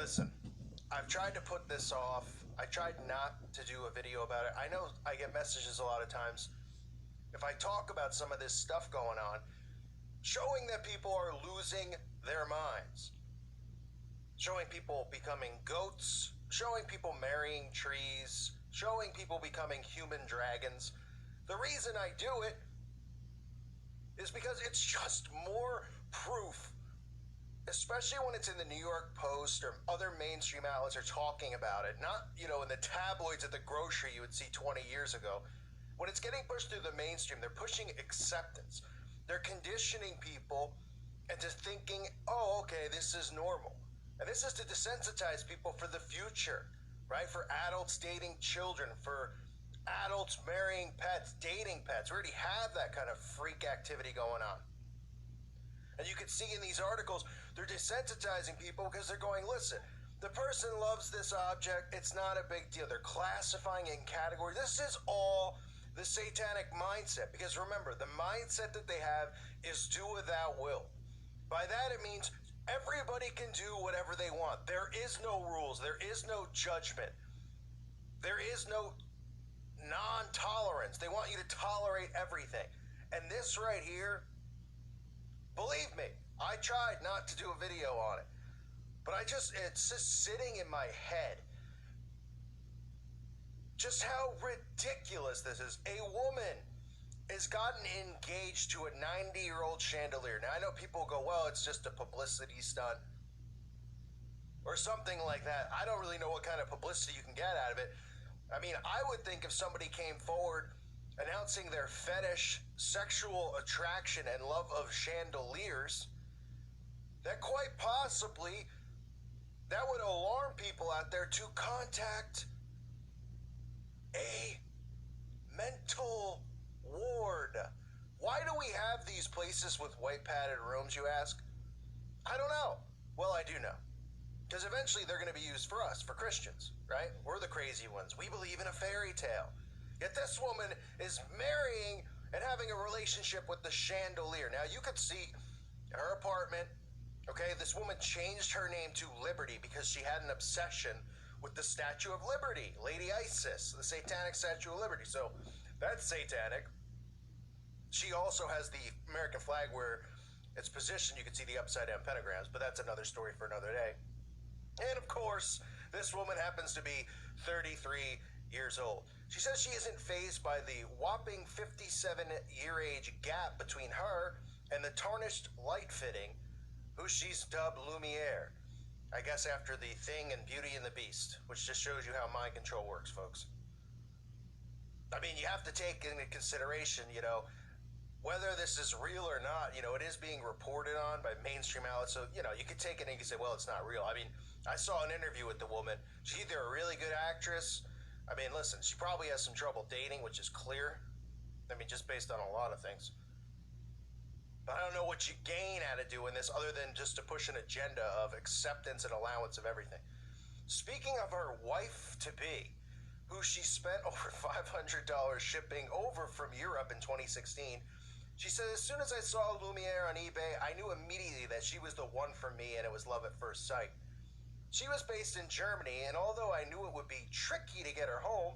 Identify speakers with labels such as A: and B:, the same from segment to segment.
A: Listen, I've tried to put this off. I tried not to do a video about it. I know I get messages a lot of times. If I talk about some of this stuff going on, showing that people are losing their minds, showing people becoming goats, showing people marrying trees, showing people becoming human dragons. The reason I do it is because it's just more proof, especially when it's in the New York Post or other mainstream outlets are talking about it. Not, in the tabloids at the grocery you would see 20 years ago. When it's getting pushed through the mainstream, they're pushing acceptance. They're conditioning people into thinking, oh, okay, this is normal. And this is to desensitize people for the future, right? For adults dating children, for adults marrying pets, dating pets. We already have that kind of freak activity going on. And you can see in these articles, they're desensitizing people because they're going, listen, the person loves this object. It's not a big deal. They're classifying it in categories. This is all the satanic mindset. Because remember, the mindset that they have is do what thou wilt. By that, it means everybody can do whatever they want. There is no rules. There is no judgment. There is no non-tolerance. They want you to tolerate everything. And this right here, believe me, I tried not to do a video on it, but it's just sitting in my head. Just how ridiculous this is. A woman has gotten engaged to a 90-year-old chandelier. Now, I know people go, well, it's just a publicity stunt or something like that. I don't really know what kind of publicity you can get out of it. I mean, I would think if somebody came forward announcing their fetish, sexual attraction, and love of chandeliers, that quite possibly that would alarm people out there to contact a mental ward. Why do we have these places with white padded rooms, you ask? I don't know. Well, I do know. Because eventually they're going to be used for us, for Christians, right? We're the crazy ones. We believe in a fairy tale. Yet this woman is marrying and having a relationship with the chandelier. Now, you could see her apartment, okay? This woman changed her name to Liberty because she had an obsession with the Statue of Liberty, Lady Isis, the satanic Statue of Liberty. So that's satanic. She also has the American flag where it's positioned. You can see the upside-down pentagrams, but that's another story for another day. And of course, this woman happens to be 33 years old. She says she isn't fazed by the whopping 57-year age gap between her and the tarnished light fitting, who she's dubbed Lumiere. I guess after the Thing and Beauty and the Beast, which just shows you how mind control works, folks. I mean, you have to take into consideration, whether this is real or not. It is being reported on by mainstream outlets, so, you could take it and you could say, well, it's not real. I mean, I saw an interview with the woman. She's either a really good actress. I mean, listen, she probably has some trouble dating, which is clear. I mean, just based on a lot of things. But I don't know what you gain out of doing this other than just to push an agenda of acceptance and allowance of everything. Speaking of her wife-to-be, who she spent over $500 shipping over from Europe in 2016, she said, as soon as I saw Lumiere on eBay, I knew immediately that she was the one for me and it was love at first sight. She was based in Germany, and although I knew it would be tricky to get her home,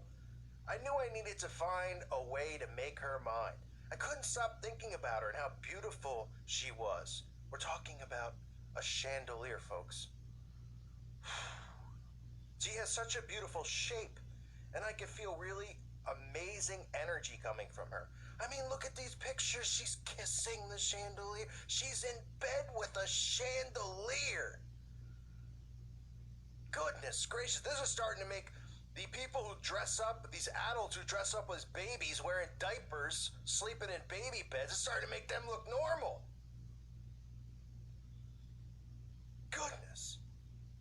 A: I knew I needed to find a way to make her mine. I couldn't stop thinking about her and how beautiful she was. We're talking about a chandelier, folks. She has such a beautiful shape, and I could feel really amazing energy coming from her. I mean, look at these pictures. She's kissing the chandelier. She's in bed with a chandelier. Goodness gracious, this is starting to make the people who dress up, these adults who dress up as babies, wearing diapers, sleeping in baby beds, it's starting to make them look normal. Goodness.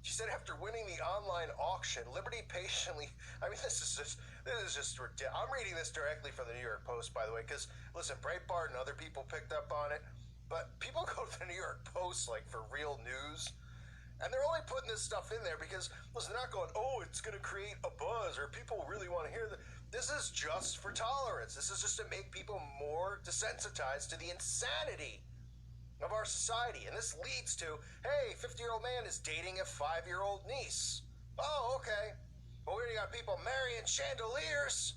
A: She said after winning the online auction, Liberty patiently, I mean, this is just ridiculous. I'm reading this directly from the New York Post, by the way, because, listen, Breitbart and other people picked up on it, but people go to the New York Post, like, for real news. And they're only putting this stuff in there because, listen, they're not going, oh, it's going to create a buzz or people really want to hear that. This is just for tolerance. This is just to make people more desensitized to the insanity of our society. And this leads to, hey, 50-year-old man is dating a 5-year-old niece. Oh, okay. But we already got people marrying chandeliers.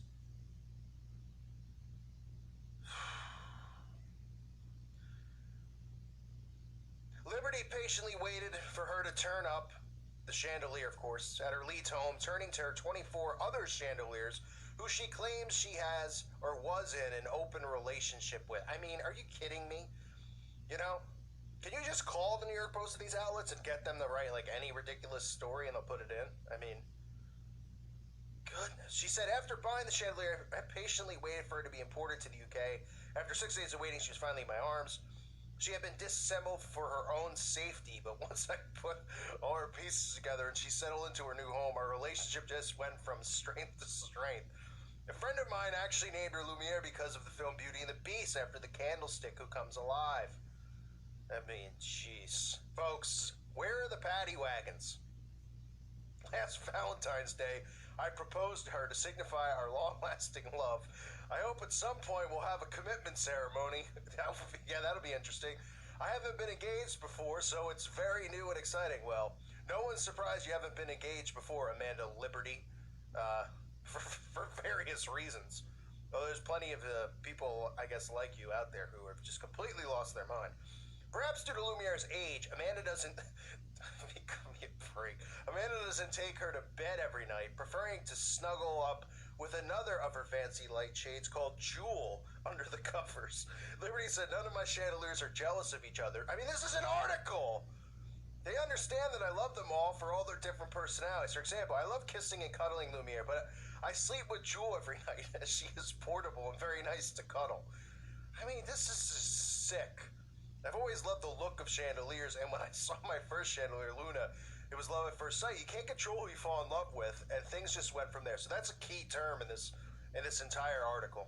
A: Liberty patiently waited for her to turn up, the chandelier, of course, at her Leeds home, turning to her 24 other chandeliers who she claims she has or was in an open relationship with. I mean, are you kidding me? You know? Can you just call the New York Post to these outlets and get them to write, like, any ridiculous story and they'll put it in? I mean, goodness. She said, after buying the chandelier, I patiently waited for it to be imported to the UK. After 6 days of waiting, she was finally in my arms. She had been disassembled for her own safety, but once I put all her pieces together and she settled into her new home, our relationship just went from strength to strength. A friend of mine actually named her Lumiere because of the film Beauty and the Beast, after the candlestick who comes alive. I mean, jeez. Folks, where are the paddy wagons? Last Valentine's Day, I proposed to her to signify our long-lasting love. I hope at some point we'll have a commitment ceremony. Yeah, that'll be interesting. I haven't been engaged before, so it's very new and exciting. Well, no one's surprised you haven't been engaged before, Amanda Liberty, for various reasons. Well, there's plenty of people, I guess, like you out there who have just completely lost their mind. Perhaps due to Lumiere's age, Amanda doesn't... Amanda doesn't take her to bed every night, preferring to snuggle up with another of her fancy light shades called Jewel under the covers. Liberty said none of my chandeliers are jealous of each other. I mean, this is an article! They understand that I love them all for all their different personalities. For example, I love kissing and cuddling Lumiere, but I sleep with Jewel every night as she is portable and very nice to cuddle. I mean, this is sick. I've always loved the look of chandeliers, and when I saw my first chandelier, Luna, it was love at first sight. You can't control who you fall in love with, and things just went from there. So that's a key term in this entire article.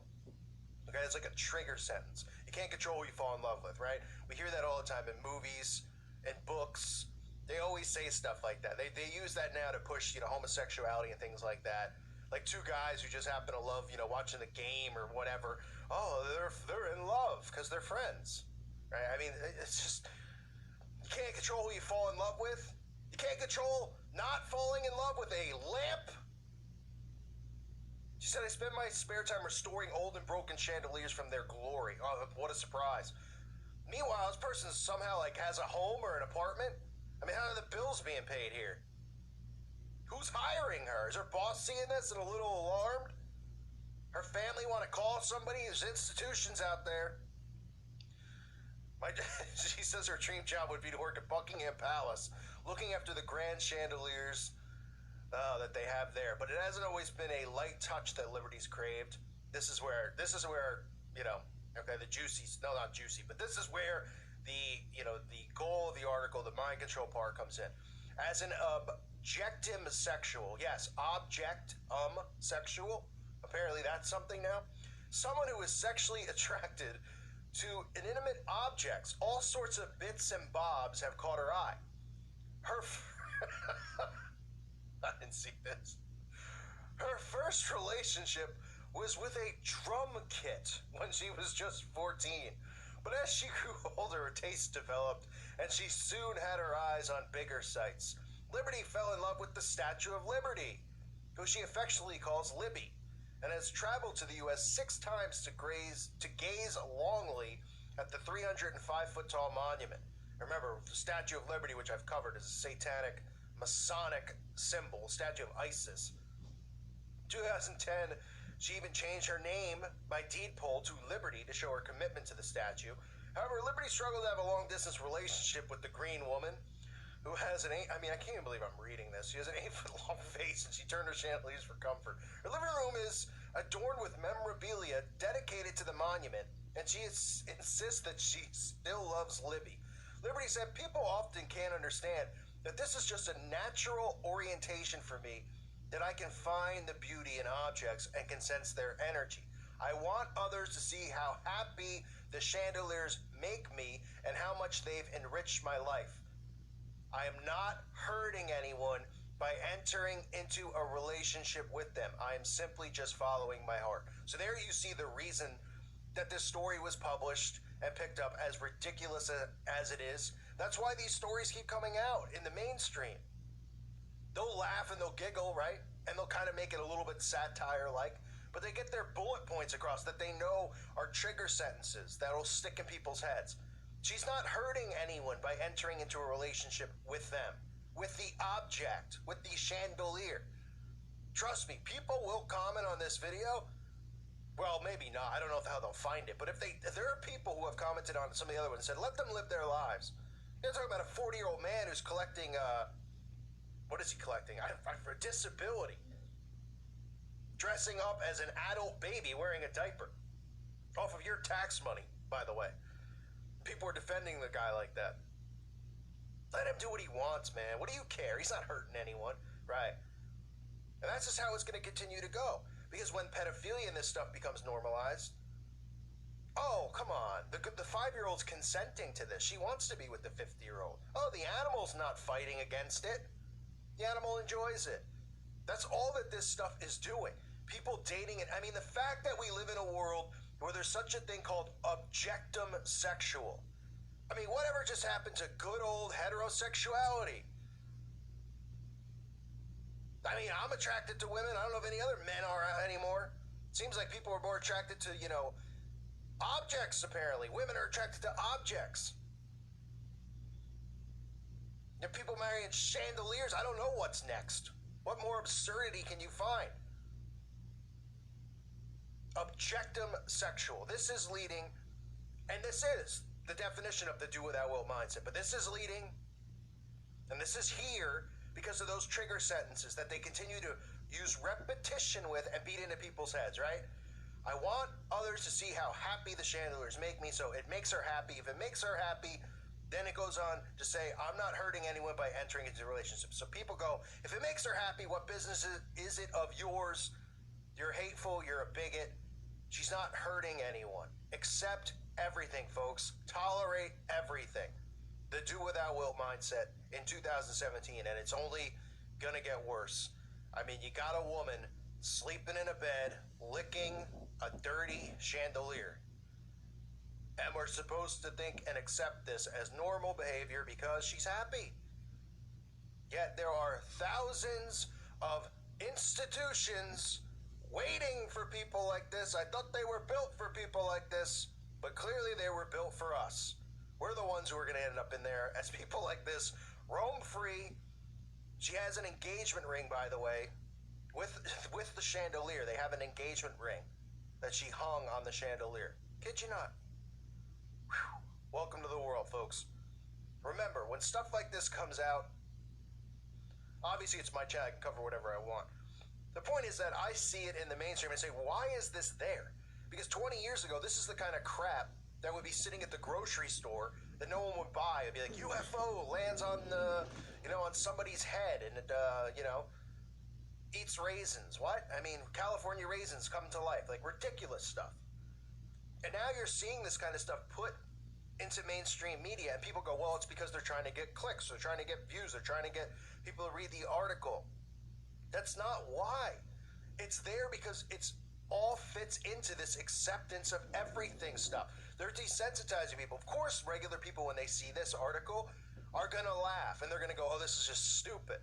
A: Okay, it's like a trigger sentence. You can't control who you fall in love with, right? We hear that all the time in movies, in books. They always say stuff like that. They use that now to push, homosexuality and things like that. Like two guys who just happen to love, watching the game or whatever. Oh, they're in love because they're friends, right? I mean, it's just, you can't control who you fall in love with. You can't control not falling in love with a lamp. She said, I spend my spare time restoring old and broken chandeliers from their glory. Oh, what a surprise. Meanwhile, this person somehow has a home or an apartment. I mean, how are the bills being paid here? Who's hiring her? Is her boss seeing this and a little alarmed? Her family want to call somebody? There's institutions out there. She says her dream job would be to work at Buckingham Palace, looking after the grand chandeliers that they have there. But it hasn't always been a light touch that Liberty's craved. This is where the juicy, no, not juicy, but this is where the goal of the article, the mind control part, comes in. As an objectum-sexual, yes, object-sexual, apparently that's something now. Someone who is sexually attracted to inanimate objects, all sorts of bits and bobs have caught her eye. I didn't see this. Her first relationship was with a drum kit when she was just 14. But as she grew older, her taste developed, and she soon had her eyes on bigger sights. Liberty fell in love with the Statue of Liberty, who she affectionately calls Libby, and has traveled to the U.S. 6 times to gaze longly at the 305-foot-tall monument. Remember, the Statue of Liberty, which I've covered, is a satanic, Masonic symbol, statue of Isis. 2010, she even changed her name by deed poll to Liberty to show her commitment to the statue. However, Liberty struggled to have a long-distance relationship with the green woman, who has I can't even believe I'm reading this. She has an 8-foot-long face, and she turned her chandeliers for comfort. Her living room is adorned with memorabilia dedicated to the monument, and she insists that she still loves Libby. Liberty said, people often can't understand that this is just a natural orientation for me, that I can find the beauty in objects and can sense their energy. I want others to see how happy the chandeliers make me and how much they've enriched my life. I am not hurting anyone by entering into a relationship with them. I am simply just following my heart. So there you see the reason that this story was published and picked up, as ridiculous as it is. That's why these stories keep coming out in the mainstream. They'll laugh and they'll giggle, right? And they'll kind of make it a little bit satire-like, but they get their bullet points across that they know are trigger sentences that'll stick in people's heads. She's not hurting anyone by entering into a relationship with them, with the object, with the chandelier. Trust me, people will comment on this video. Well, maybe not. I don't know how they'll find it. But if there are people who have commented on some of the other ones and said, let them live their lives. You're talking about a 40-year-old man who's collecting, what is he collecting? For disability. Dressing up as an adult baby wearing a diaper. Off of your tax money, by the way. People are defending the guy like that. Let him do what he wants, man. What do you care? He's not hurting anyone, right? And that's just how it's going to continue to go. Because when pedophilia and this stuff becomes normalized, oh, come on. The 5-year-old's consenting to this. She wants to be with the 50-year-old. Oh, the animal's not fighting against it. The animal enjoys it. That's all that this stuff is doing. People dating it. I mean, the fact that we live in a world where there's such a thing called objectum sexual. I mean, whatever just happened to good old heterosexuality? I mean, I'm attracted to women. I don't know if any other men are anymore. Seems like people are more attracted to, objects, apparently. Women are attracted to objects. And people marrying chandeliers. I don't know what's next. What more absurdity can you find? Objectum sexual. This is leading, and this is the definition of the do without will mindset, but this is leading, and this is here because of those trigger sentences that they continue to use repetition with and beat into people's heads, right? I want others to see how happy the chandeliers make me, so it makes her happy. If it makes her happy, then it goes on to say, I'm not hurting anyone by entering into a relationship. So people go, if it makes her happy, what business is it of yours? You're hateful, you're a bigot. She's not hurting anyone. Accept everything, folks. Tolerate everything. The do without will mindset in 2017, and it's only gonna get worse. I mean, you got a woman sleeping in a bed, licking a dirty chandelier. And we're supposed to think and accept this as normal behavior because she's happy. Yet there are thousands of institutions waiting for people like this. I thought they were built for people like this, but clearly they were built for us. We're the ones who are going to end up in there as people like this roam free. She has an engagement ring, by the way, with the chandelier. They have an engagement ring that she hung on the chandelier. Kid you not. Whew. Welcome to the world, folks. Remember, when stuff like this comes out, obviously it's my channel. I can cover whatever I want. The point is that I see it in the mainstream and say, why is this there? Because 20 years ago, this is the kind of crap that would be sitting at the grocery store that no one would buy. It'd be like, UFO lands on on somebody's head and it, eats raisins. What? I mean, California raisins come to life. Like, ridiculous stuff. And now you're seeing this kind of stuff put into mainstream media, and people go, well, it's because they're trying to get clicks, they're trying to get views, they're trying to get people to read the article. That's not why. It's there because it's all fits into this acceptance of everything stuff. They're desensitizing people. Of course, regular people, when they see this article, are going to laugh, and they're going to go, oh, this is just stupid,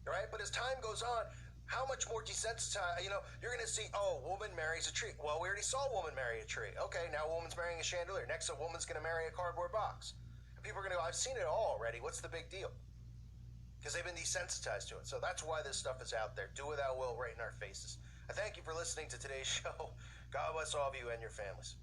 A: right? But as time goes on, how much more desensitized, you're going to see, oh, woman marries a tree. Well, we already saw a woman marry a tree. Okay, now a woman's marrying a chandelier. Next, a woman's going to marry a cardboard box. And people are going to go, I've seen it all already. What's the big deal? Because they've been desensitized to it. So that's why this stuff is out there. Do without will right in our faces. I thank you for listening to today's show. God bless all of you and your families.